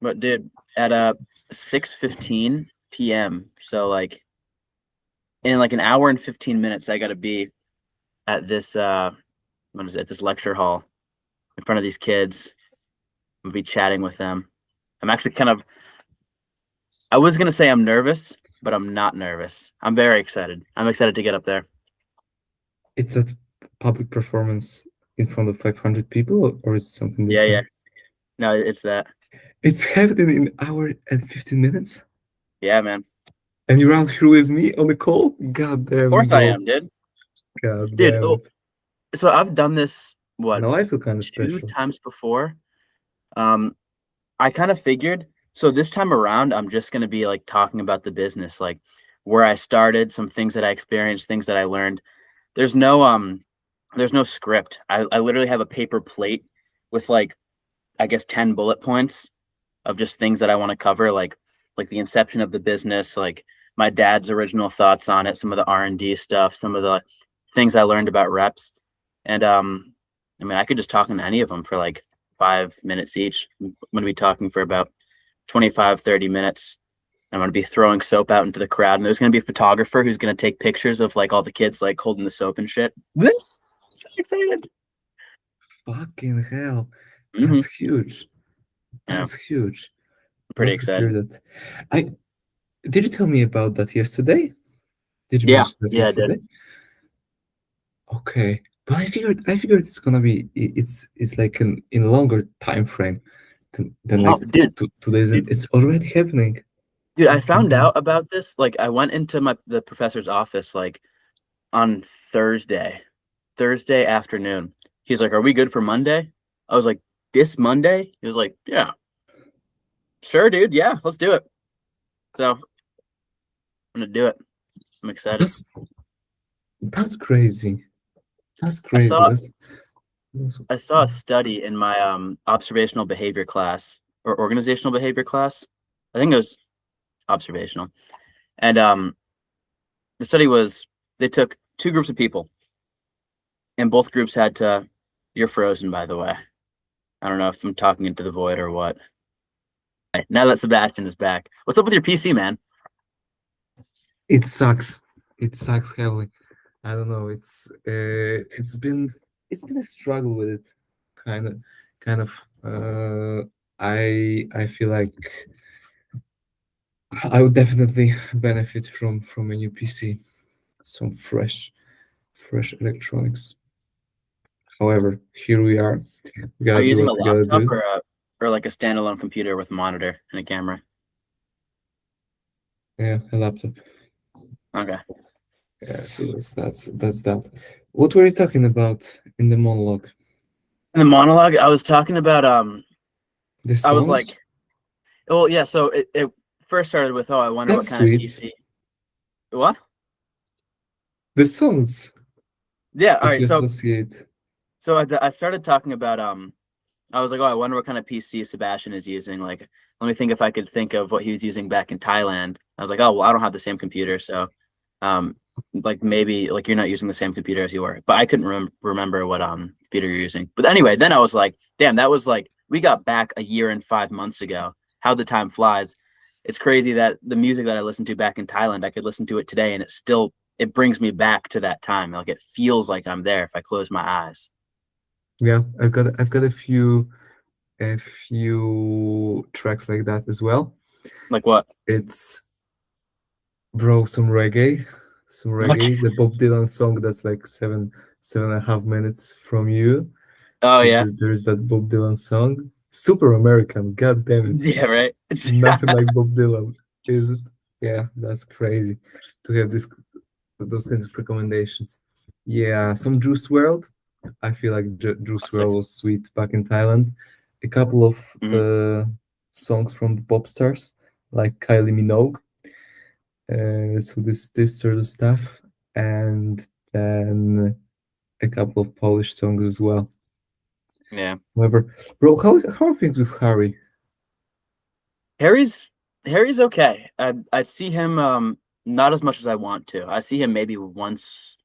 But dude, at 6:15 p.m. So like in like an hour and 15 minutes, I gotta be at this what is it, this lecture hall in front of these kids. I'll be chatting with them. I'm actually kind of I was gonna say I'm nervous, but I'm not nervous. I'm very excited. I'm excited to get up there. It's that public performance in front of 500 people, or is it something Yeah, yeah. different? No, it's that. It's happening in an hour and 15 minutes, Yeah, man. and you're out here with me on the call? God Of damn, course I bro. am, dude. God Dude, damn oh, it. so I've done this what Now I feel kind of two special. times before. Um, I kind of figured. So this time around, I'm just gonna be like talking about the business, like where I started, some things that I experienced, things that I learned. There's no there's no script. I literally have a paper plate with like I guess 10 bullet points of just things that I want to cover, like the inception of the business, like my dad's original thoughts on it, some of the R&D stuff, some of the things I learned about reps. And I mean, I could just talk on any of them for like 5 minutes each. I'm going to be talking for about 25, 30 minutes. I'm going to be throwing soap out into the crowd, and there's going to be a photographer who's going to take pictures of like all the kids like holding the soap and shit. So excited. Fucking hell. Hmm. That's huge. Yeah, That's huge. I'm pretty Love to hear excited. that. I Did you tell me about that yesterday? Did you Yeah, mention that yeah, I did. yesterday? Okay. But I figured it's gonna be it's like an in a longer time frame than No, like dude, 2 days, and dude, it's already happening. dude, I Fucking found hell. out about this. Like, I went into the professor's office like on Thursday afternoon. He's like, "Are we good for Monday?" I was like, "This Monday?" He was like, "Yeah, sure, dude. Yeah, let's do it." So I'm gonna do it. I'm excited. That's that's crazy. That's I crazy. saw That's I saw a study in my observational behavior class or organizational behavior class. I think it was observational. And the study was they took two groups of people, and both groups had to. You're frozen, by the way. I don't know if I'm talking into the void or what. Now that Sebastian is back, what's up with your PC, man? it sucks. It sucks heavily. I don't know. It's been a struggle with it, kind of, kind of. I feel like I would definitely benefit from a new PC, some fresh electronics. However, here we are. We Are gotta you do using a what we gotta laptop do. or like a standalone computer with a monitor and a camera? Yeah, a laptop. Okay. Yeah, so that's that. What were you talking about in the monologue? In the monologue, I was talking about The I was songs? like, well, yeah. So it first started with, oh, I wonder what That's kind of sweet. PC. What? The songs Yeah. All that right. you So associate. I started talking about I was like, oh, I wonder what kind of PC Sebastian is using. Like, let me think if I could think of what he was using back in Thailand. I was like, oh, well, I don't have the same computer, so like maybe like you're not using the same computer as you were. But I couldn't remember what computer you're using. But anyway, then I was like, damn, that was like we got back a year and 5 months ago. How the time flies. It's crazy that the music that I listened to back in Thailand, I could listen to it today, and it brings me back to that time. Like it feels like I'm there if I close my eyes. Yeah, I've got a few tracks like that as well. Like what? It's bro, some Like, reggae. The Bob Dylan song that's like 7.5 minutes from you. oh So yeah. there's that Bob Dylan song. Super American. God damn it. Yeah, right. Nothing like Bob Dylan, is it? Yeah, that's crazy to have those kinds of recommendations. Yeah, some Juice World. I feel like Juice Classic. World was sweet back in Thailand. A couple of Mhm. songs from the pop stars like Kylie Minogue. So this sort of stuff, and then a couple of Polish songs as well. Yeah. However, bro, how are things with Harry? Harry's Harry's okay. I see him not as much as I want to. I see him maybe once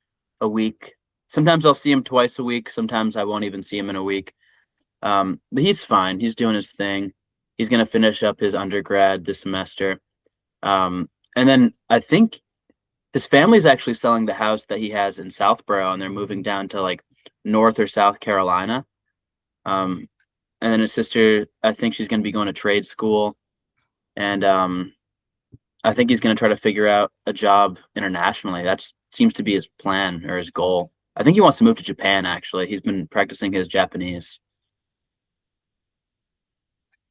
a week. Sometimes I'll see him twice a week. Sometimes I won't even see him in a week. But he's fine. He's doing his thing. He's gonna finish up his undergrad this semester. And then I think his family's actually selling the house that he has in Southborough, and they're moving down to like North or South Carolina. Um, and then his sister, I think she's gonna be going to trade school, and I think he's gonna try to figure out a job internationally. That seems to be his plan or his goal. I think he wants to move to Japan. Actually, he's been practicing his Japanese.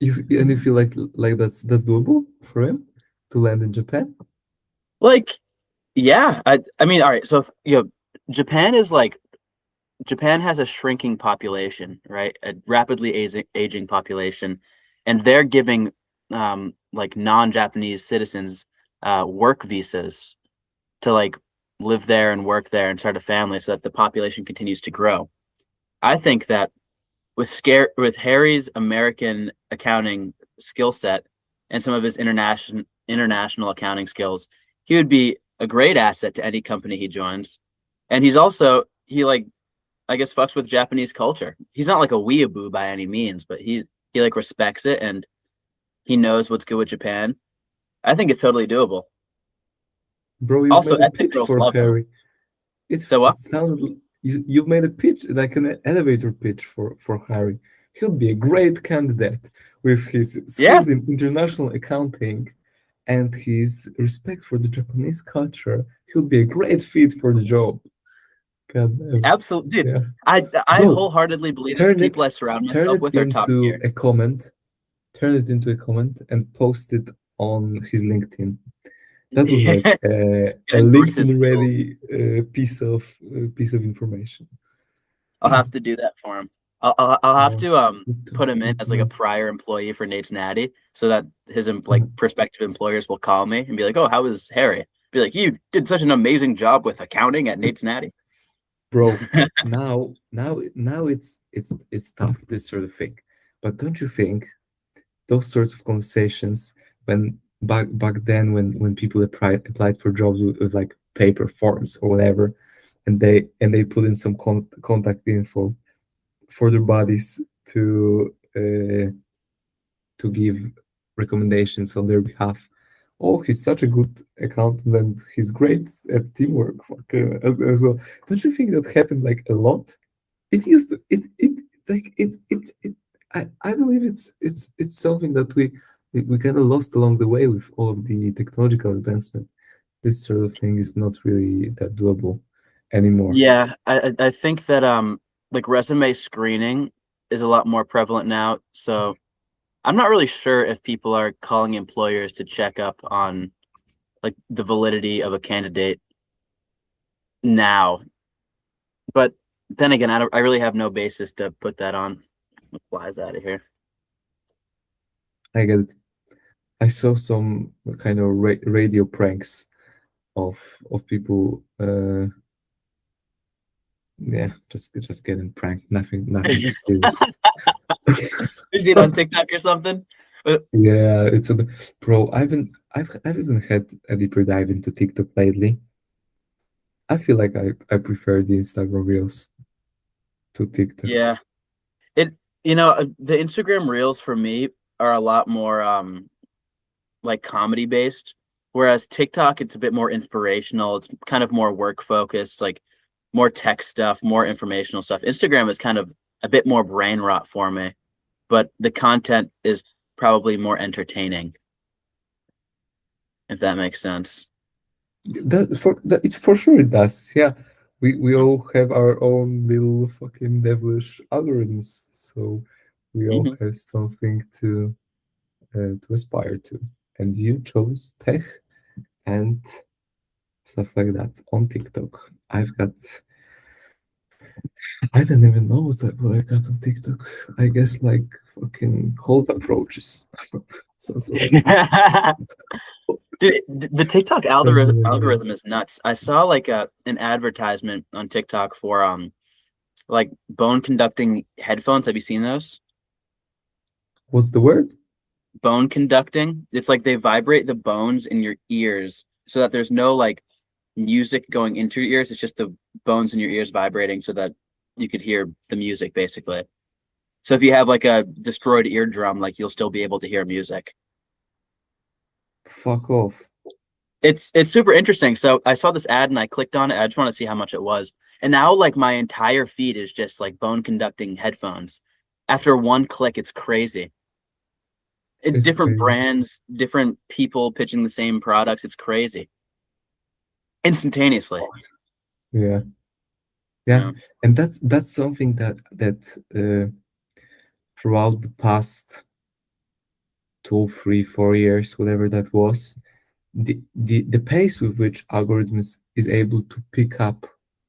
And you feel like that's doable for him to land in Japan? Like, yeah, I mean, all right. So Japan is like Japan has a shrinking population, right? A rapidly aging population, and they're giving like non-Japanese citizens work visas to like live there and work there and start a family so that the population continues to grow. I think that with Harry's American accounting skill set and some of his international accounting skills, he would be a great asset to any company he joins. And he like I guess fucks with Japanese culture. He's not like a weeaboo by any means, but he like respects it and he knows what's good with Japan. I think it's totally doable. Bro, you've Also, made a ethnic pitch girls for love him. Harry. So what? It sounded you've made a pitch like an elevator pitch for Harry. He'll be a great candidate with his Yeah, skills in international accounting and his respect for the Japanese culture. He'll be a great fit for the job. God damn. absolutely, dude. Yeah. I Bro, wholheartedly believe that the turn people it I surround turn myself it with are top into tier. a comment. Turn it into a comment and post it on his LinkedIn. That was like Yeah, a endorse his LinkedIn skills. ready piece of information. I'll have to do that for him. I'll have Yeah. to Good put him in good to as like a know. prior employee for Nate's Natty so that his like Mhm. prospective employers will call me and be like, "Oh, how was Harry?" Be like, "You did such an amazing job with accounting at Nate's Natty." Bro, now it's tough, this sort of thing. But don't you think those sorts of conversations when back then when people applied for jobs with like paper forms or whatever, and they put in some contact info for their bodies to give recommendations on their behalf. Oh, he's such a good accountant and he's great at teamwork as well. Don't you think that happened like a lot? It used to, it like it I believe it's something that we kind of lost along the way with all of the technological advancement. This sort of thing is not really that doable anymore. Yeah, I think that like resume screening is a lot more prevalent now. So I'm not really sure if people are calling employers to check up on like the validity of a candidate now. But then again, I really have no basis to put that on. What flies out of here. I get it. I saw some kind of radio pranks of people yeah, just getting pranked, nothing too serious. You see it on TikTok or something? Yeah, it's a bro. I've even had a deeper dive into TikTok lately. I feel like I prefer the Instagram Reels to TikTok. Yeah. It the Instagram Reels for me are a lot more like comedy based, whereas TikTok it's a bit more inspirational. It's kind of more work focused, like more tech stuff, more informational stuff. Instagram is kind of a bit more brain rot for me, but the content is probably more entertaining, if that makes sense. It for sure it does. Yeah, we all have our own little fucking devilish algorithms, so we all Hmm. have something to aspire to. And you chose tech and stuff like that on TikTok. I don't even know what I got on TikTok. I guess like fucking cold approaches, something like that. Dude, the TikTok I don't even know. algorithm is nuts. I saw like an advertisement on TikTok for like bone conducting headphones. Have you seen those? What's the word? Bone conducting. It's like they vibrate the bones in your ears so that there's no like music going into your ears. It's just the bones in your ears vibrating so that you could hear the music basically. So if you have like a destroyed eardrum, like you'll still be able to hear music. Fuck off. It's super interesting. So I saw this ad and I clicked on it. I just want to see how much it was. And now like my entire feed is just like bone conducting headphones. After one click, it's crazy. It's Different crazy. brands, different people pitching the same products. It's crazy. Instantaneously. Yeah. Yeah. Yeah. And that's something that throughout the past 2, 3, 4 years, whatever that was, the pace with which algorithms is able to pick up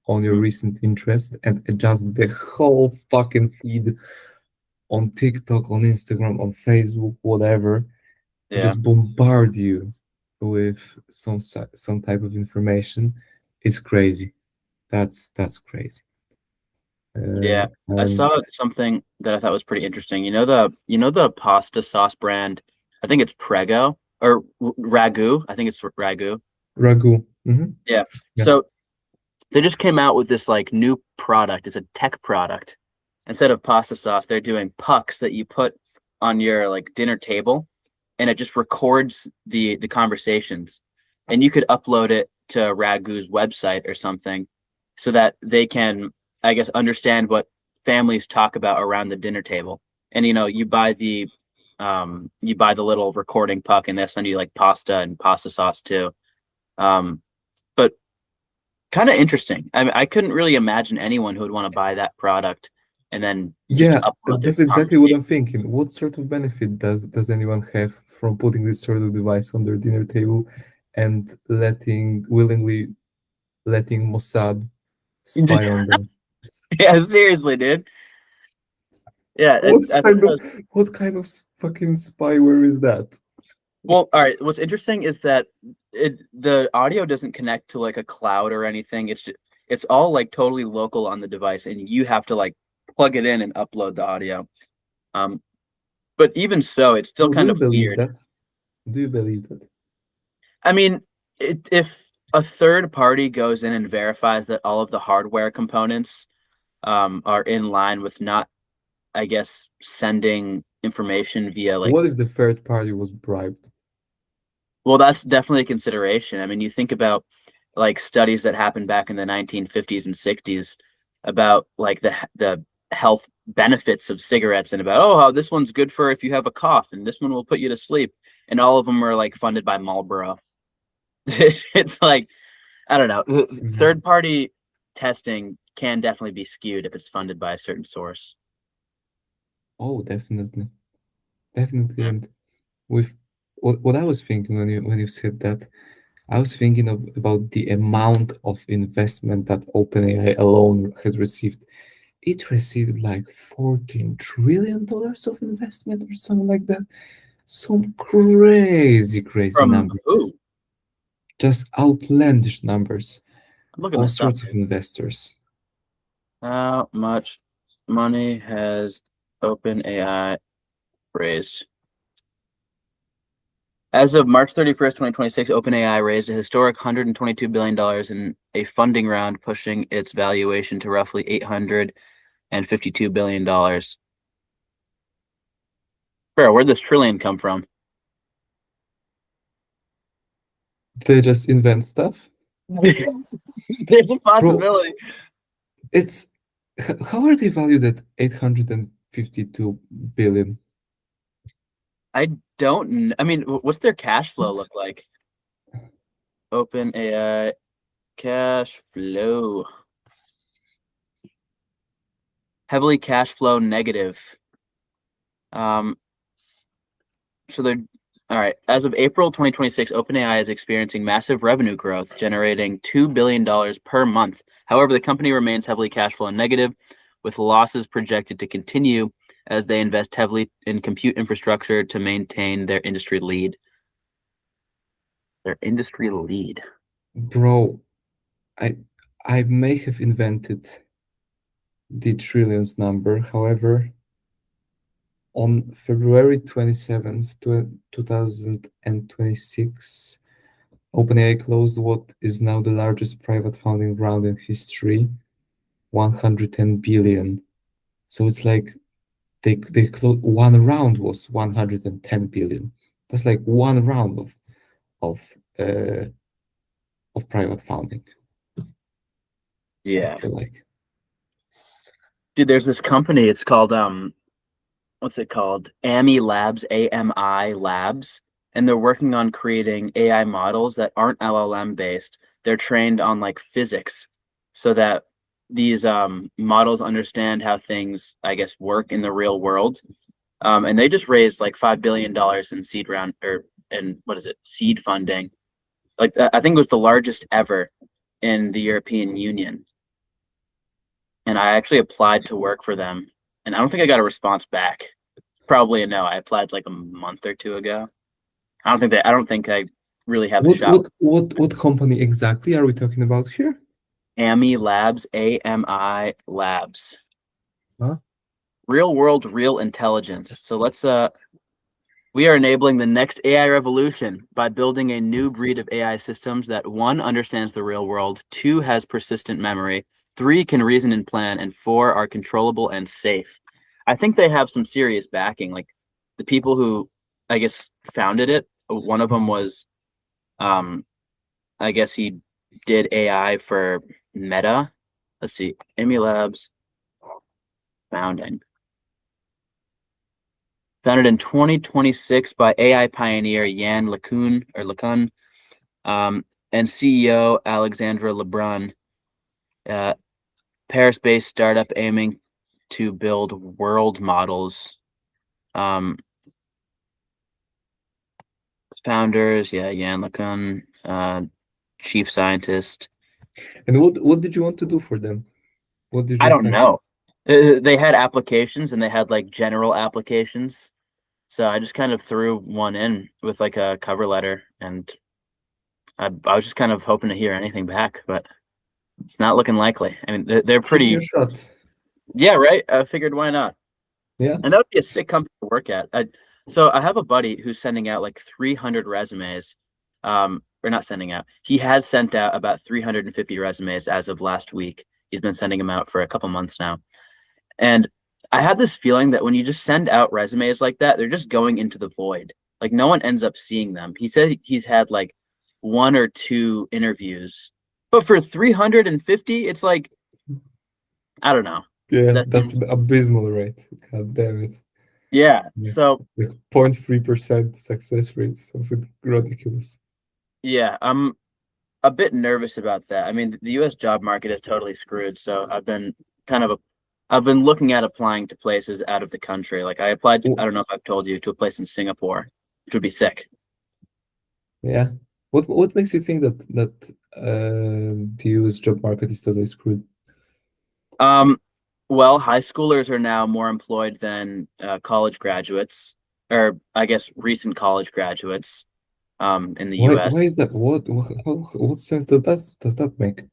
on your Mhm. recent interest and adjust the whole fucking feed on TikTok, on Instagram, on Facebook, whatever, to Yeah. just bombard you with some type of information is crazy. That's crazy. Yeah. I And saw something that I thought was pretty interesting. You know the pasta sauce brand, I think it's Prego or Ragu. I think it's Ragu. ragu. Yeah. Yeah. So they just came out with this like new product. It's a tech product. Instead of pasta sauce, they're doing pucks that you put on your like dinner table, and it just records the conversations. And you could upload it to Ragu's website or something so that they can, I guess, understand what families talk about around the dinner table. And you buy the little recording puck and they'll send you like pasta and pasta sauce too. But kind of interesting. I mean, I couldn't really imagine anyone who would want to buy that product and then just Yeah, upload their that's exactly what conversation. I'm thinking. What sort of benefit does anyone have from putting this sort of device on their dinner table and willingly letting Mossad spy on them? Yeah, seriously, dude. Yeah, What I thought kind that of was what kind of fucking spyware is that? well. All right, what's interesting is that the audio doesn't connect to like a cloud or anything. It's all like totally local on the device, and you have to like plug it in and upload the audio. Um, but even so, it's still Oh, do kind you of believe weird. that? Do you believe that? I mean, if a third party goes in and verifies that all of the hardware components are in line with not, I guess, sending information via like, What if the third party was bribed? well, that's definitely a consideration. I mean, you think about like studies that happened back in the 1950s and 60s about like the health benefits of cigarettes and about, oh, how this one's good for if you have a cough and this one will put you to sleep. And all of them are like funded by Marlboro. It's like, I don't know. Mhm. Third party testing can definitely be skewed if it's funded by a certain source. Oh, definitely, definitely. Mm. And with what I was thinking when you said that, I was thinking about the amount of investment that OpenAI alone has received. It received like $14 trillion of investment or something like that. Some crazy, crazy From number. who? Just outlandish numbers. I'm looking All this up. sorts of investors. How much money has OpenAI raised? As of March 31st, 2026, OpenAI raised a historic $122 billion in a funding round, pushing its valuation to roughly $852 billion. Bro, where'd this trillion come from? They just invent stuff. There's a Bro, possibility. it's how are they valued at 852 billion? I don't I mean, what's their cash flow What's look like? Open AI cash flow. Heavily cash flow negative. Um, so they're all right. As of April 2026, OpenAI is experiencing massive revenue growth, generating $2 billion per month. However, the company remains heavily cash flow negative, with losses projected to continue as they invest heavily in compute infrastructure to maintain their industry lead. Their industry lead. bro? I I may have invented the trillions number. However, on February 27th, 2026, OpenAI closed what is now the largest private funding round in history, 110 billion. So it's like they closed one round was 110 billion. That's like one round of uh of private funding, I Yeah. feel like. Dude, there's this company, it's called what's it called? AMI Labs, AMI Labs, and they're working on creating AI models that aren't LLM based. They're trained on like physics so that these models understand how things, I guess, work in the real world. And they just raised like $5 billion in seed round or in what is it, seed funding. Like I think it was the largest ever in the European Union. And I actually applied to work for them, and I don't think I got a response back. Probably a no. I applied like a month or two ago. I don't think I really have a What shot. what what what company exactly are we talking about here? AMI Labs, AMI Labs. Huh? Real world, real intelligence. So we are enabling the next AI revolution by building a new breed of AI systems that one understands the real world, two has persistent memory, three can reason and plan, and four are controllable and safe. I think they have some serious backing. Like the people who I guess founded it, one of them was um I guess he did AI for Meta. Let's see, Amy Labs founding. Founded in 2026 by AI pioneer Yan LeCun, and CEO Alexandra Lebrun, uh, Paris-based startup aiming to build world models. Um, Founders, yeah, Yan LeCun, chief scientist. And what did you want to do for them? What did I you don't apply? know. They had applications and they had like general applications. So I just kind of threw one in with like a cover letter, and I was just kind of hoping to hear anything back, but it's not looking likely. I mean, they're Give it a pretty, shot. yeah, right. I figured why not? Yeah. And that would be a sick company to work at. So I have a buddy who's sending out like 300 resumes, or not sending out. He has sent out about 350 resumes as of last week. He's been sending them out for a couple months now. And I have this feeling that when you just send out resumes like that, they're just going into the void. Like no one ends up seeing them. He said he's had like one or two interviews, but for 350, it's like, I don't know. Yeah, That that's seems, the abysmal rate. God damn it. yeah. Yeah. So Like 0.3% success rate, something ridiculous. yeah, I'm a bit nervous about that. I mean, the US job market is totally screwed. So kind of a, I've been looking at applying to places out of the country. Like I applied, I Wh- don't know if I've told you, to a place in Singapore, which would be sick. Yeah. What makes you think that the US job market is totally screwed? Um, well, high schoolers are now more employed than college graduates, or I guess recent college graduates, in the US. Why is that? What sense does that make?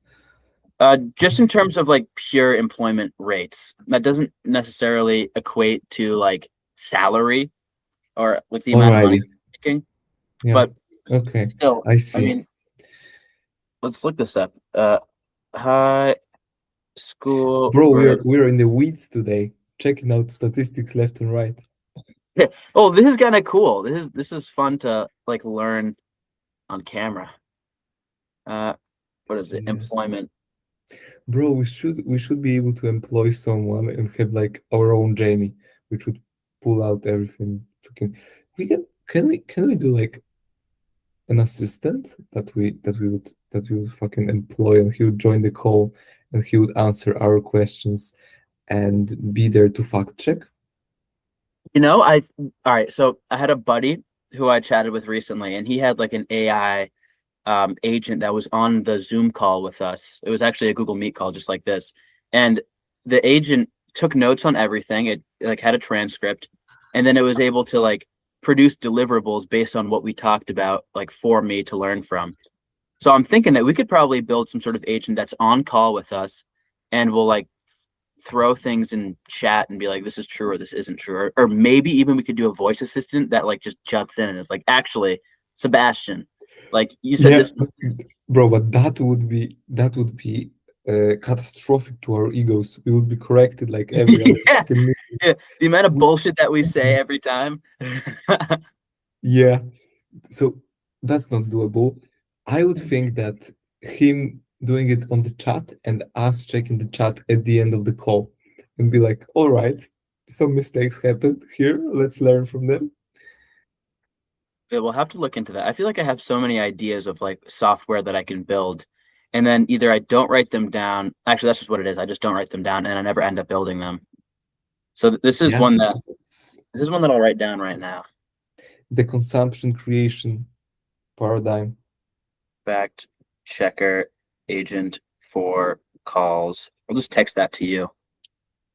Just in terms of like pure employment rates, that doesn't necessarily equate to like salary or like the amount of money Alrighty. you're making, Yeah. but Okay. still, I I see. mean, let's look this up. High school Bro, grad. we're in the weeds today, checking out statistics left and right. Oh, this is kind of cool. This is fun to like learn on camera. Uh, what is it? Yeah. Employment. Bro, we should be able to employ someone and have like our own Jamie, which would pull out everything. Freaking, can we do like an assistant that we would fucking employ, and he would join the call and he would answer our questions and be there to fact check. All right. So I had a buddy who I chatted with recently, and he had like an AI agent that was on the Zoom call with us. It was actually a Google Meet call, just like this. And the agent took notes on everything. It like had a transcript, and then it was able to like produce deliverables based on what we talked about, like for me to learn from. So I'm thinking that we could probably build some sort of agent that's on call with us and will like throw things in chat and be like, this is true or this isn't true. Or maybe even we could do a voice assistant that like just juts in and is like, actually, Sebastian, like you said Yeah, this. bro, but that would be catastrophic to our egos. We would be corrected like every other Yeah. fucking minute. Yeah. The amount of bullshit that we say every time. Yeah, so that's not doable. I would think that him doing it on the chat and us checking the chat at the end of the call and be like, all right, some mistakes happened here. Let's learn from them. Yeah, we'll have to look into that. I feel like I have so many ideas of like software that I can build, and then either I don't write them down. Actually, that's just what it is. I just don't write them down, and I never end up building them. So Yeah. this is one that I'll write down right now. The consumption creation paradigm. Fact checker agent for calls. I'll just text that to you.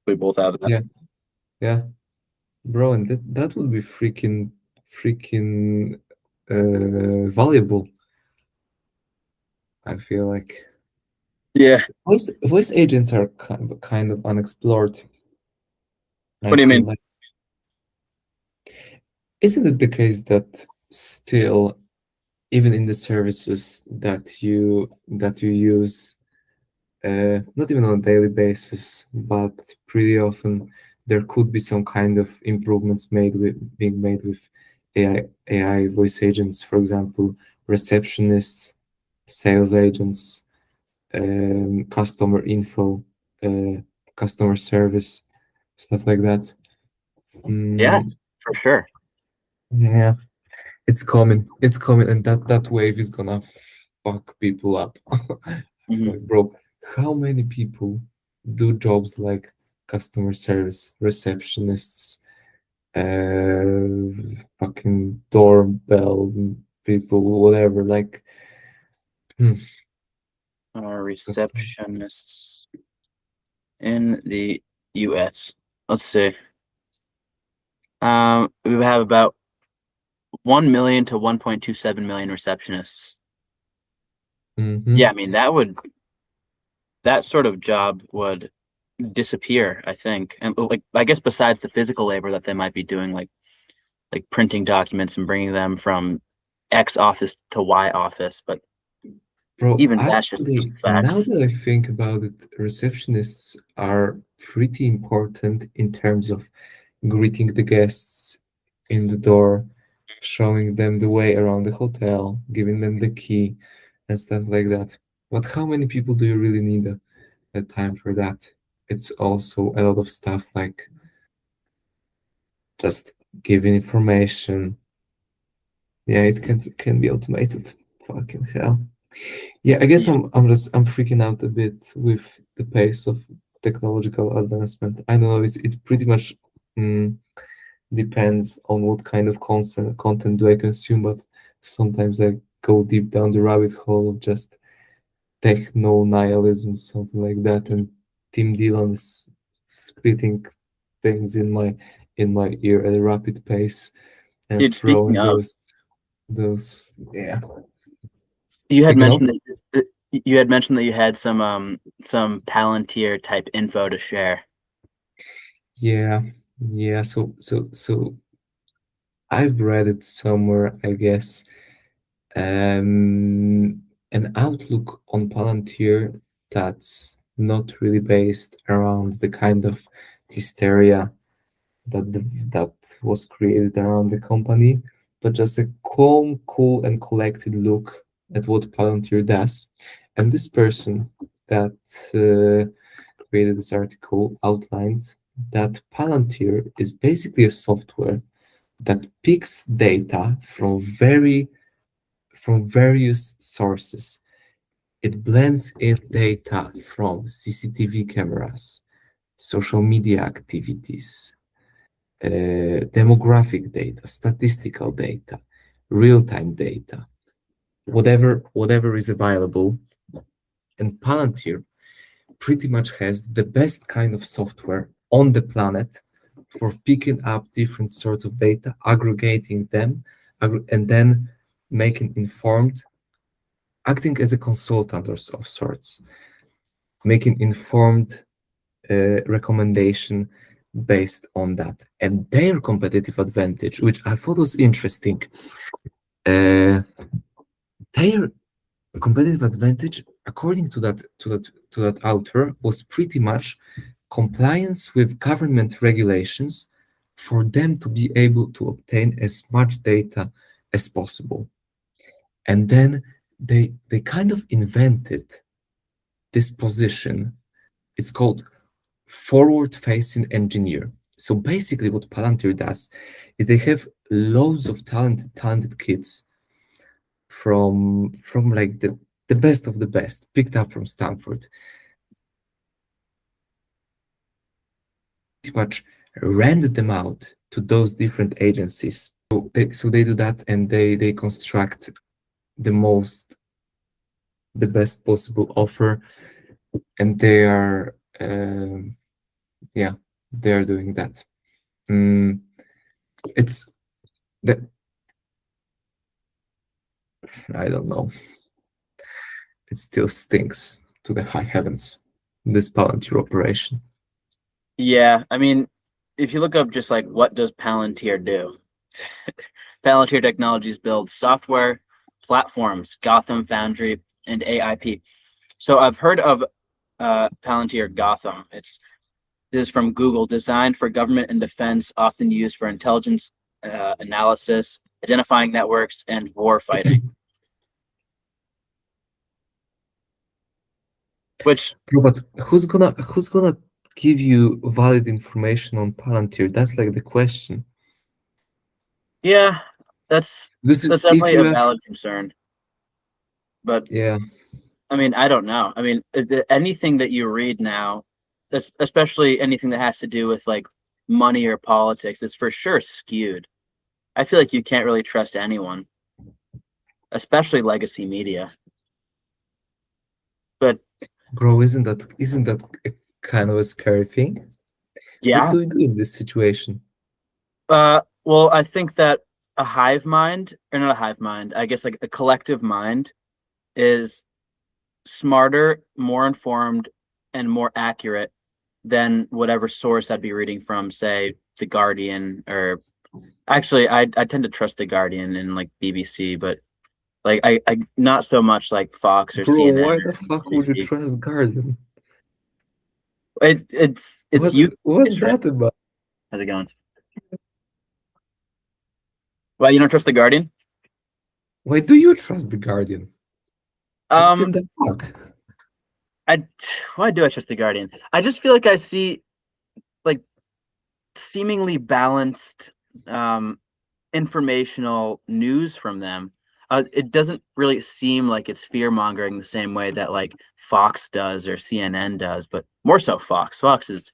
We both have that. Yeah, yeah, bro, and that would be freaking valuable. I feel like Yeah. voice agents are kind of unexplored. What I do you feel mean? like, isn't it the case that still, even in the services that you use, not even on a daily basis, but pretty often, there could be some kind of improvements being made with AI voice agents, for example, receptionists, sales agents, customer info, uh, customer service, stuff like that. Yeah, Mm, for sure. yeah, it's coming. It's coming, and that wave is gonna fuck people up. Hmm. Like, bro, how many people do jobs like customer service, receptionists, fucking doorbell people, whatever, like, hmm, customer. Receptionists in the U.S. Let's see. We have about 1 million to 1.27 million receptionists. Yeah, I Mm-hmm. mean that sort of job would disappear, I think. And like I guess besides the physical labor that they might be doing, like printing documents and bringing them from X office to Y office, but Bro, even that's just actually, now facts. that I think about it, receptionists are pretty important in terms of greeting the guests in the door, showing them the way around the hotel, giving them the key, and stuff like that. But how many people do you really need a time for that? It's also a lot of stuff like just giving information. Yeah, it can be automated. Fucking hell. Yeah, I guess Yeah, I'm freaking out a bit with the pace of technological advancement. I don't know, it pretty much mm, depends on what kind of content do I consume, but sometimes I go deep down the rabbit hole of just techno nihilism, something like that, and Tim Dillon is spitting things in my ear at a rapid pace and dude. Speaking throwing of, those yeah. you had Speaking of, mentioned you had mentioned that you had some Palantir type info to share. yeah, yeah. So I've read it somewhere, I guess. An outlook on Palantir that's not really based around the kind of hysteria that was created around the company, but just a calm, cool, and collected look at what Palantir does. And this person that created this article outlined that Palantir is basically a software that picks data from various sources. It blends in data from CCTV cameras, social media activities, demographic data, statistical data, real-time data, whatever is available. And Palantir pretty much has the best kind of software on the planet for picking up different sorts of data, aggregating them, and then making informed, acting as a consultant of sorts, making informed recommendation based on that. And their competitive advantage, which I thought was interesting, uh, their competitive advantage according to that author, was pretty much compliance with government regulations for them to be able to obtain as much data as possible. And then they kind of invented this position. It's called forward-facing engineer. So basically, what Palantir does is they have loads of talented kids from like the best of the best, picked up from Stanford, pretty much rent them out to those different agencies. So they do that, and they construct the most the best possible offer, and they are yeah, they are doing that. Mm, it's that I don't know. It still stinks to the high heavens, this Palantir operation. Yeah, I mean, if you look up just like what does Palantir do? Palantir Technologies builds software, platforms, Gotham Foundry, and AIP. So I've heard of Palantir Gotham. This is from Google, designed for government and defense, often used for intelligence analysis, identifying networks, and war fighting. Which, No, but who's gonna give you valid information on Palantir? That's like the question. yeah, that's Because that's if definitely a you ask, valid concern. But yeah, I mean, I don't know. I mean, anything that you read now, especially anything that has to do with like money or politics, is for sure skewed. I feel like you can't really trust anyone, especially legacy media. But bro, isn't that a kind of a scary thing? What yeah, do we do in this situation? well, I think that a hive mind, or not a hive mind, I guess like a collective mind is smarter, more informed, and more accurate than whatever source I'd be reading from, say, The Guardian, or actually, I tend to trust The Guardian and like BBC, but like I not so much like Fox or Bro, CNN why or the fuck would you MSNBC. trust Guardian? It's What's you. what's It's right. that about? How's it going? Well, you don't trust The Guardian? Why do you trust the Guardian? What Um, in the fuck? I why do I trust The Guardian? I just feel like I see like seemingly balanced informational news from them. It doesn't really seem like it's fear mongering the same way that like Fox does or CNN does, but more so Fox. Fox is,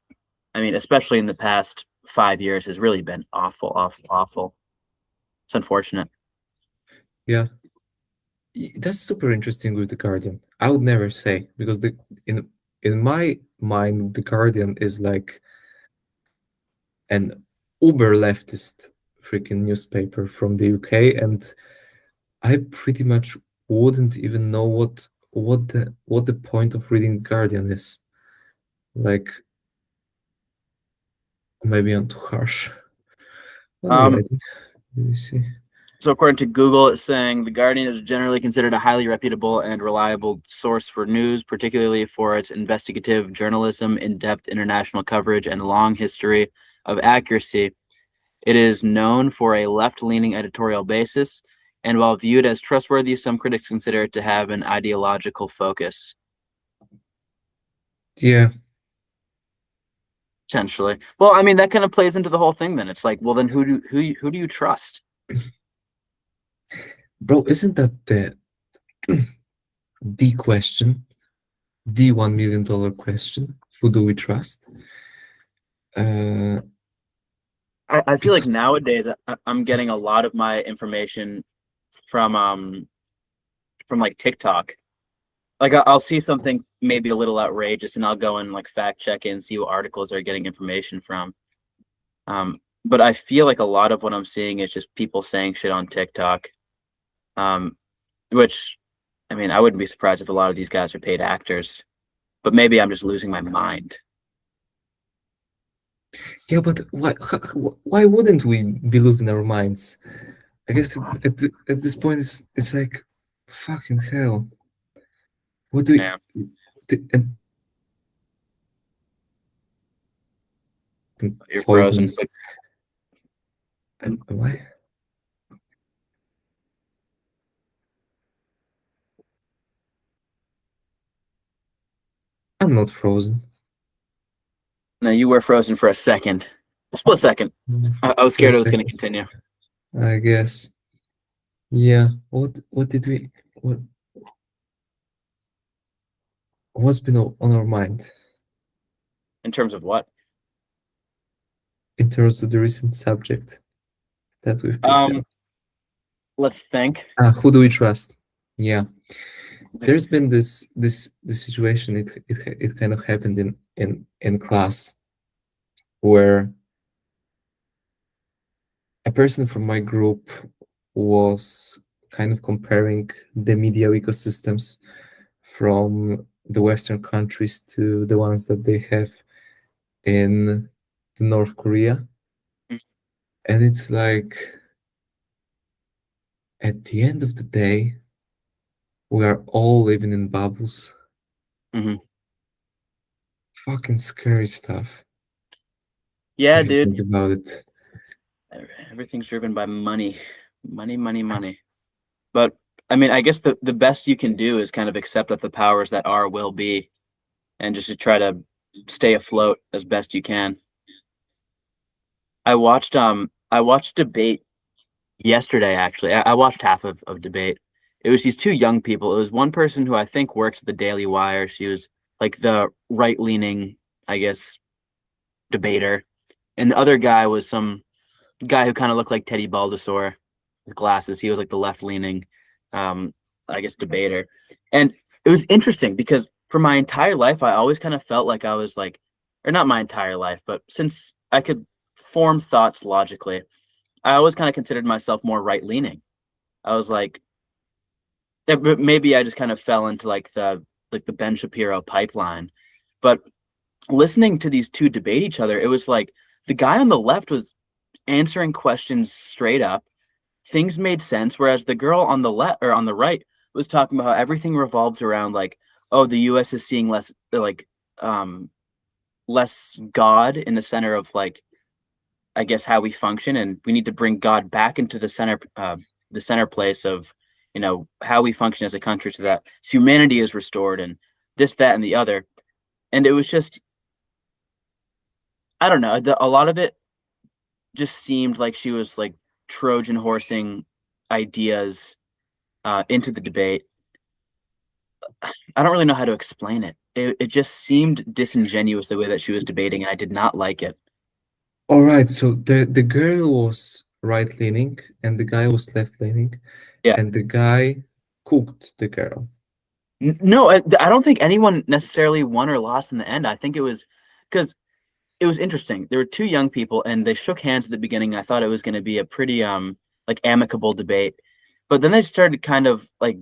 I mean, especially in the past 5 years, has really been awful, awful, awful. It's unfortunate. Yeah, that's super interesting with the Guardian. I would never say because the in my mind the Guardian is like an uber leftist freaking newspaper from the UK, and I pretty much wouldn't even know what the point of reading Guardian is. Like maybe I'm too harsh. Um, Alrighty, let me see. so according to Google, it's saying The Guardian is generally considered a highly reputable and reliable source for news, particularly for its investigative journalism, in-depth international coverage, and long history of accuracy. It is known for a left-leaning editorial basis, and while viewed as trustworthy, some critics consider it to have an ideological focus. Yeah, Potentially. Well, I mean, that kind of plays into the whole thing. Then it's like, well, then who do you trust? bro, isn't that the question, the $1 million question? Who do we trust? Uh, I feel like because nowadays I'm getting a lot of my information from like TikTok. Like I'll see something maybe a little outrageous, and I'll go and like fact check it and see what articles are getting information from. But I feel like a lot of what I'm seeing is just people saying shit on TikTok. Um, which I mean, I wouldn't be surprised if a lot of these guys are paid actors, but maybe I'm just losing my mind. yeah, but why wouldn't we be losing our minds? I guess at this point it's like fucking hell. What do Yeah, and you're poisons? frozen. But Am I? I'm not frozen. no, you were frozen for a second, a split second. I was For a scared it was going to second, continue. I guess. Yeah. What did we? What's been on our mind In terms of what? in terms of the recent subject that we've picked Um, up? let's think. Who do we trust? Yeah. There's been this situation. It kind of happened in class where a person from my group was kind of comparing the media ecosystems from the Western countries to the ones that they have in North Korea. And it's like, at the end of the day, we are all living in bubbles. Hmm. Fucking scary stuff, Yeah, if you dude. think about it. Everything's driven by money, money, money, money. But I mean, I guess the best you can do is kind of accept that the powers that are will be, and just to try to stay afloat as best you can. I watched debate yesterday actually. I watched half of debate. It was these two young people. It was one person who I think works at the Daily Wire. She was like the right leaning, I guess, debater. And the other guy was some guy who kind of looked like Teddy Baldassor with glasses. He was like the left leaning, um, I guess, debater. And it was interesting because for my entire life, I always kind of felt like I was like, or not my entire life, but since I could form thoughts logically, I always kind of considered myself more right leaning. I was like, but maybe I just kind of fell into like the Ben Shapiro pipeline. But listening to these two debate each other, it was like the guy on the left was answering questions straight up. Things made sense, whereas the girl on the left or on the right was talking about how everything revolved around like, oh, the US is seeing less um less God in the center of like I guess how we function, and we need to bring God back into the center place of how we function as a country, so that humanity is restored and this, that, and the other. And it was just I don't know, a lot of it just seemed like she was like Trojan horsing ideas into the debate. I don't really know how to explain it. It just seemed disingenuous the way that she was debating, and I did not like it. All right, so the girl was right leaning and the guy was left leaning, Yeah. and the guy cooked the girl. No, I don't think anyone necessarily won or lost in the end. I think it was because it was interesting. There were two young people, and they shook hands at the beginning. I thought it was going to be a pretty like amicable debate, but then they started kind of like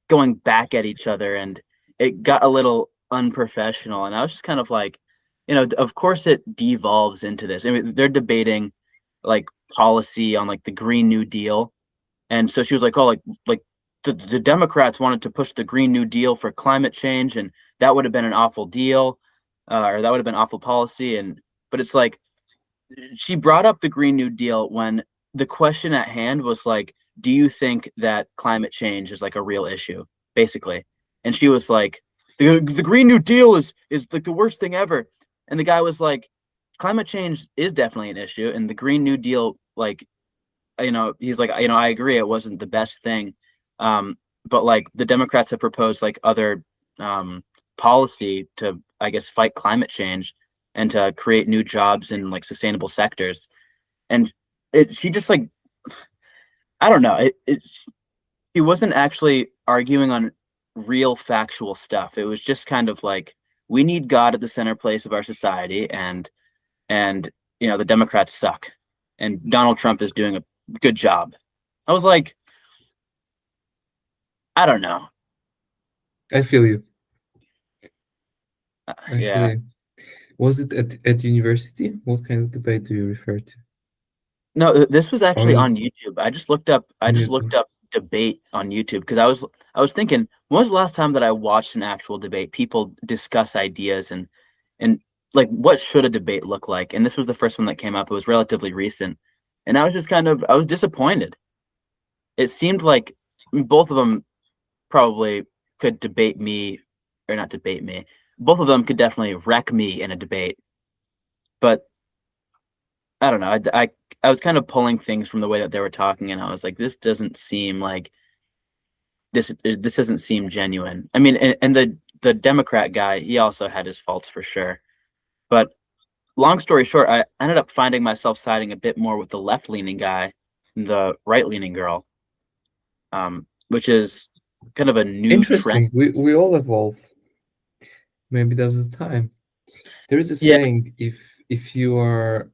going back at each other, and it got a little unprofessional. And I was just kind of like, of course it devolves into this. I mean, they're debating like policy on like the Green New Deal, and so she was like, oh, like the Democrats wanted to push the Green New Deal for climate change, and that would have been an awful deal, or that would have been awful policy. And but it's like she brought up the Green New Deal when the question at hand was like, do you think that climate change is like a real issue, basically? And she was like, the Green New Deal is like the worst thing ever. And the guy was like, climate change is definitely an issue, and the Green New Deal, like, he's like, I agree, it wasn't the best thing. But like the Democrats have proposed like other policy to, I guess, fight climate change and to create new jobs in like sustainable sectors. And she just like, I don't know, she wasn't actually arguing on real factual stuff. It was just kind of like, we need God at the center place of our society, and the Democrats suck, and Donald Trump is doing a good job. I was like, I don't know. I feel you. I feel Yeah. you. Was it at university? What kind of debate do you refer to? No, this was Or actually on YouTube. I just looked up on YouTube? debate on YouTube because I was thinking, when was the last time that I watched an actual debate? People discuss ideas and like what should a debate look like? And this was the first one that came up. It was relatively recent. And I was just I was disappointed. It seemed like both of them probably could debate me or not debate me. Both of them could definitely wreck me in a debate. But I don't know. I was kind of pulling things from the way that they were talking, and I was like, this doesn't seem like this doesn't seem genuine. I mean, and the Democrat guy, he also had his faults for sure. But long story short, I ended up finding myself siding a bit more with the left leaning guy, than the right leaning girl, which is kind of a new trend. Interesting. We all evolve. Maybe that's the time. There is a Yeah, saying, if you are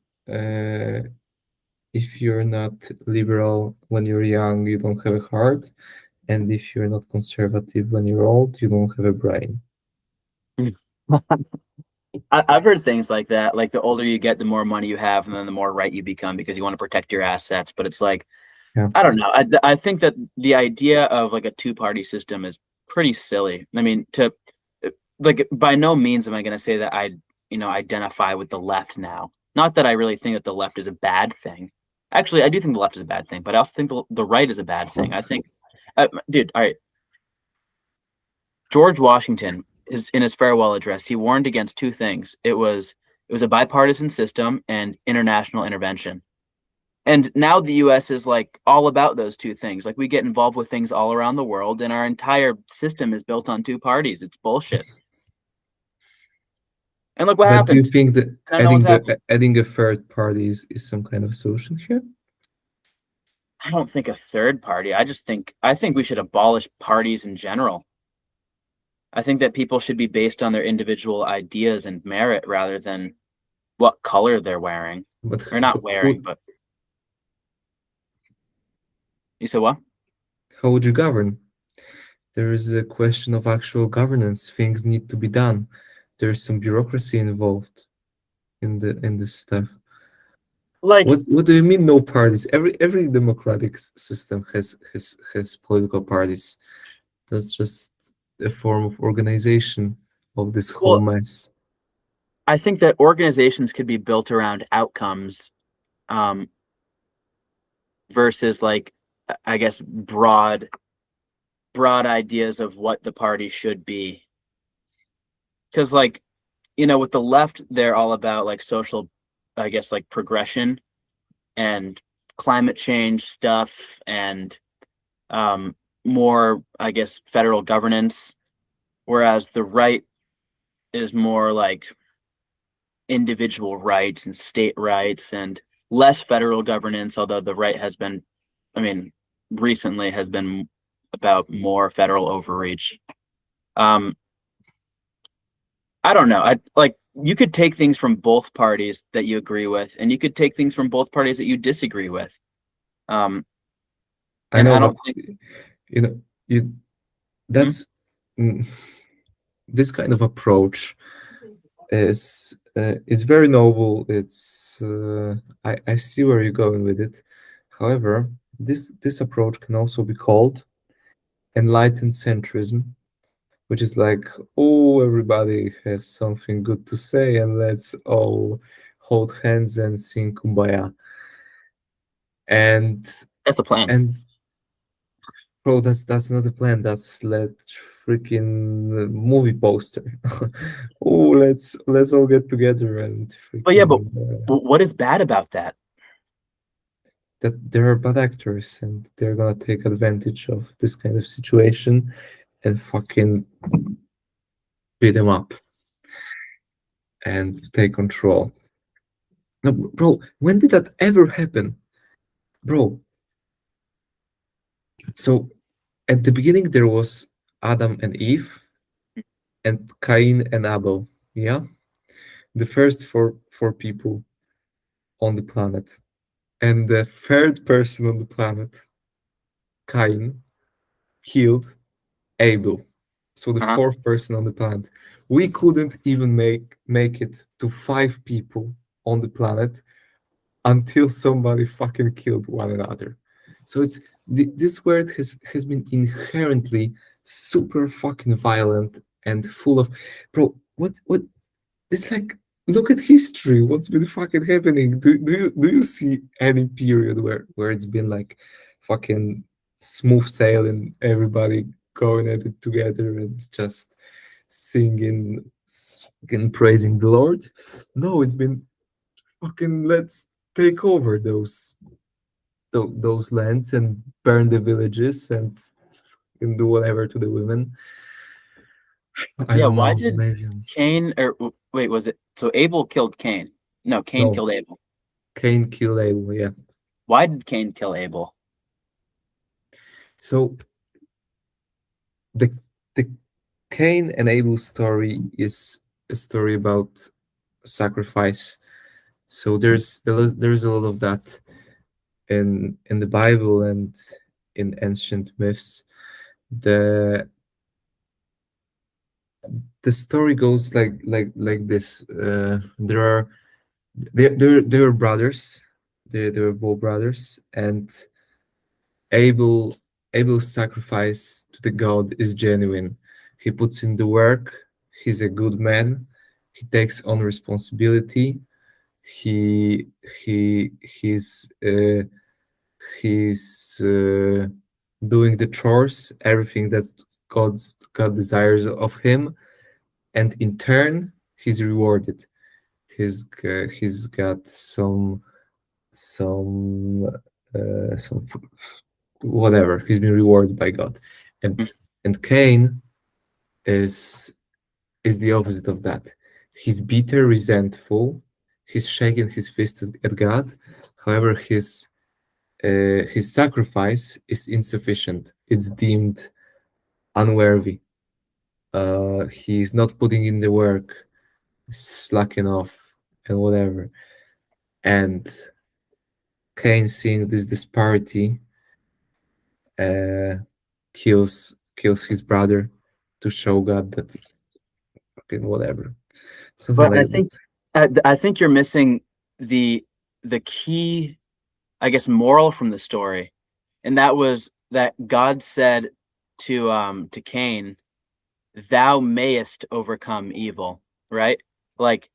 if you're not liberal when you're young, you don't have a heart, and if you're not conservative when you're old, you don't have a brain. I've heard things like that. Like the older you get, the more money you have, and then the more right you become because you want to protect your assets. But it's like Yeah. I don't know. I think that the idea of like a two-party system is pretty silly. I mean, to like by no means am I going to say that identify with the left now. Not that I really think that the left is a bad thing. Actually, I do think the left is a bad thing, but I also think the right is a bad thing. I think, dude, all right. George Washington is in his farewell address. He warned against two things. It was a bipartisan system and international intervention. And now the US is like all about those two things. Like we get involved with things all around the world, and our entire system is built on two parties. It's bullshit. And look what But do you happened. think that I know what's happened. adding a third party is some kind of solution here? I don't think a third party. I think we should abolish parties in general. I think that people should be based on their individual ideas and merit rather than what color they're wearing. But Or not wearing, but you said what? how would you govern? There is a question of actual governance. Things need to be done. There's some bureaucracy involved in this stuff. Like, What do you mean no parties? Every democratic system has political parties. That's just a form of organization of this whole well, mess. I think that organizations could be built around outcomes, um, versus like I guess broad ideas of what the party should be. Because like, with the left, they're all about like social, I guess like progression and climate change stuff and more, I guess, federal governance, whereas the right is more like individual rights and state rights and less federal governance, although the right has been, I mean, recently has been about more federal overreach. Um, I don't know. I like you could take things from both parties that you agree with, and you could take things from both parties that you disagree with. Um, I and know, I but don't think. you know, you Hmm? that's mm, this kind of approach is very noble. It's I see where you're going with it. However, this approach can also be called enlightened centrism, which is like, oh, everybody has something good to say, and let's all hold hands and sing Kumbaya. And That's the plan. and bro, that's not a plan. That's like freaking movie poster. Oh, let's all get together and But yeah, but freaking what is bad about that? that there are bad actors and they're gonna take advantage of this kind of situation and fucking beat them up and take control. No, bro, when did that ever happen? Bro, so at the beginning there was Adam and Eve and Cain and Abel. Yeah, the first four people on the planet, and the third person on the planet, Cain, killed Abel. So the Uh-huh. fourth person on the planet. We couldn't even make it to five people on the planet until somebody fucking killed one another. So it's this world has been inherently super fucking violent and full of, bro. What it's like, look at history. What's been fucking happening? Do you see any period where it's been like fucking smooth sailing, everybody going at it together and just singing and praising the Lord? No, it's been fucking, let's take over those lands and burn the villages and do whatever to the women. I Yeah, don't why know, did maybe. Cain or wait, was it so Abel killed Cain? No, Cain No, killed Abel. Cain kill Abel, yeah. Why did Cain kill Abel? So the the Cain and Abel story is a story about sacrifice. So there's a lot of that in the Bible and in ancient myths. The the story goes like this. There are they were brothers. They were both brothers, and Abel Abel's sacrifice to the God is genuine. He puts in the work. He's a good man. He takes on responsibility. He he he's uh, he's doing the chores, everything that God desires of him, and in turn he's rewarded. He's got some some whatever. He's been rewarded by God, Mm. and Cain is is the opposite of that. He's bitter, resentful. He's shaking his fist at God. However, his sacrifice is insufficient. It's deemed unworthy. He's not putting in the work, slacking off, and whatever. And Cain, seeing this disparity, uh, kills his brother to show God that fucking whatever, something But like that. I think you're missing the the key, I guess, moral from the story, and that was that God said to Cain, "Thou mayest overcome evil," right? Like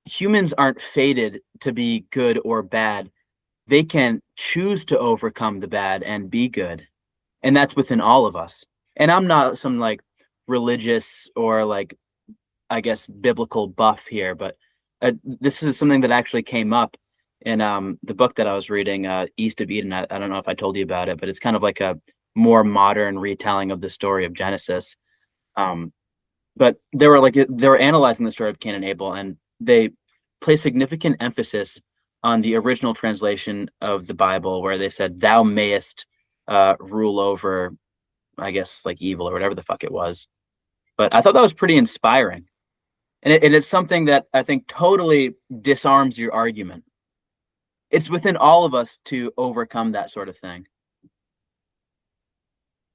humans aren't fated to be good or bad. They can choose to overcome the bad and be good. And that's within all of us. And I'm not some like religious or like, I guess, biblical buff here, but this is something that actually came up in the book that I was reading, East of Eden. I don't know if I told you about it, but it's kind of like a more modern retelling of the story of Genesis. Um, but they were analyzing the story of Cain and Abel, and they place significant emphasis on the original translation of the Bible, where they said, "Thou mayest rule over," I guess, like evil or whatever the fuck it was. But I thought that was pretty inspiring, and it's something that I think totally disarms your argument. It's within all of us to overcome that sort of thing,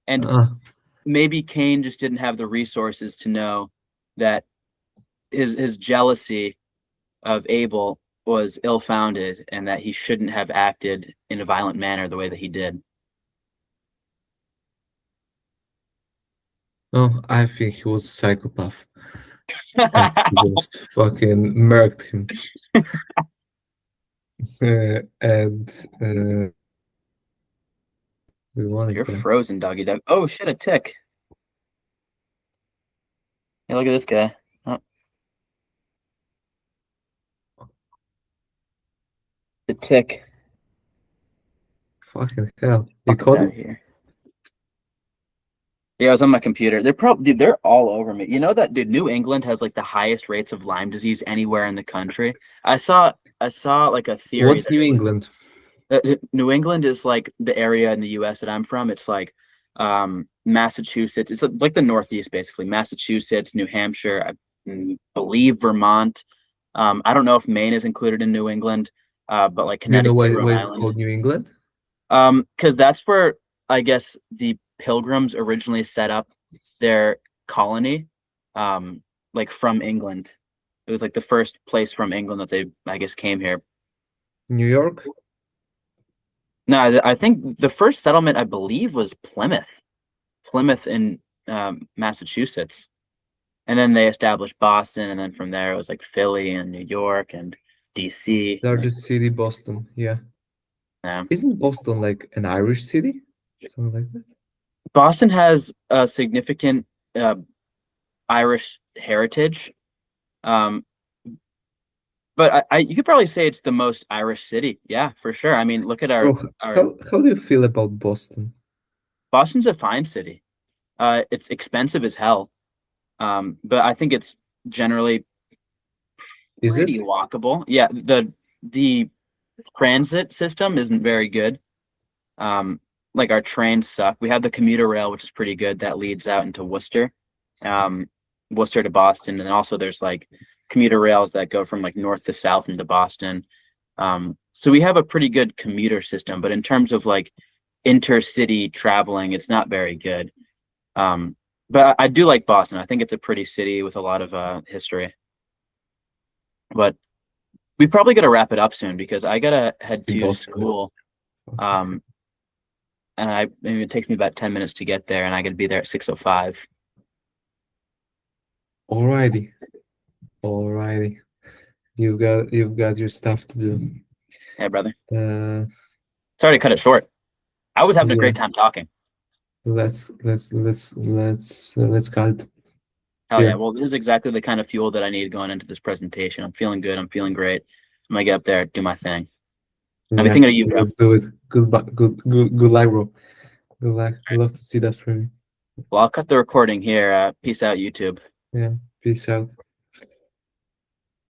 and Ah, maybe Cain just didn't have the resources to know that his jealousy of Abel was ill-founded and that he shouldn't have acted in a violent manner the way that he did. no, I think he was a psychopath, and he just fucking murked him. And we wanted You're that. frozen, doggy dog. Oh shit, a tick. Hey, look at this guy. Oh, the tick. Fucking hell. You Fuck is caught out him? of here. Yeah, I was on my computer. They're all over me. You know that dude, New England has like the highest rates of Lyme disease anywhere in the country. I saw like a theory What's that New it was England? New England is like the area in the US that I'm from. It's like Massachusetts. It's like the Northeast basically. Massachusetts, New Hampshire, believe Vermont. I don't know if Maine is included in New England, but like Do you know Connecticut, Rhode why is it Island. called New England? Because that's where I guess the Pilgrims originally set up their colony, like from England. It was like the first place from England that they, I guess, came here. New York? No, I think the first settlement I believe was Plymouth in Massachusetts, and then they established Boston, and then from there it was like Philly and New York and DC. Largest city, Boston. Yeah. Yeah. Isn't Boston like an Irish city? Something like that. Boston has a significant uh, Irish heritage, um, but you could probably say it's the most Irish city. Yeah, for sure. I mean, look at Bro, our how do you feel about Boston? Boston's a fine city. It's expensive as hell, but I think it's generally Is pretty it? walkable. Yeah, the transit system isn't very good. Um, like our trains suck. We have the commuter rail, which is pretty good. That leads out into Worcester, um, Worcester to Boston, and also there's like commuter rails that go from like north to south into Boston. So we have a pretty good commuter system, but in terms of like intercity traveling, it's not very good. But I do like Boston. I think it's a pretty city with a lot of history. But we probably got to wrap it up soon because I gotta head In to Boston. school. Okay. Um, and I maybe it takes me about 10 minutes to get there, and I got to be there at 6:05. Alrighty. Alrighty. You've got your stuff to do. Hey, brother. Uh Sorry to cut it short. I was having a yeah. great time talking. Let's cut it Hell yeah. here. Well, this is exactly the kind of fuel that I need going into this presentation. I'm feeling good. I'm feeling great. I'm gonna get up there, do my thing. Yeah, Anything of you, bro. let's do it. Good luck, bro. Good luck. Love to see that from you. Well, I'll cut the recording here. Peace out, YouTube. Yeah. Peace out.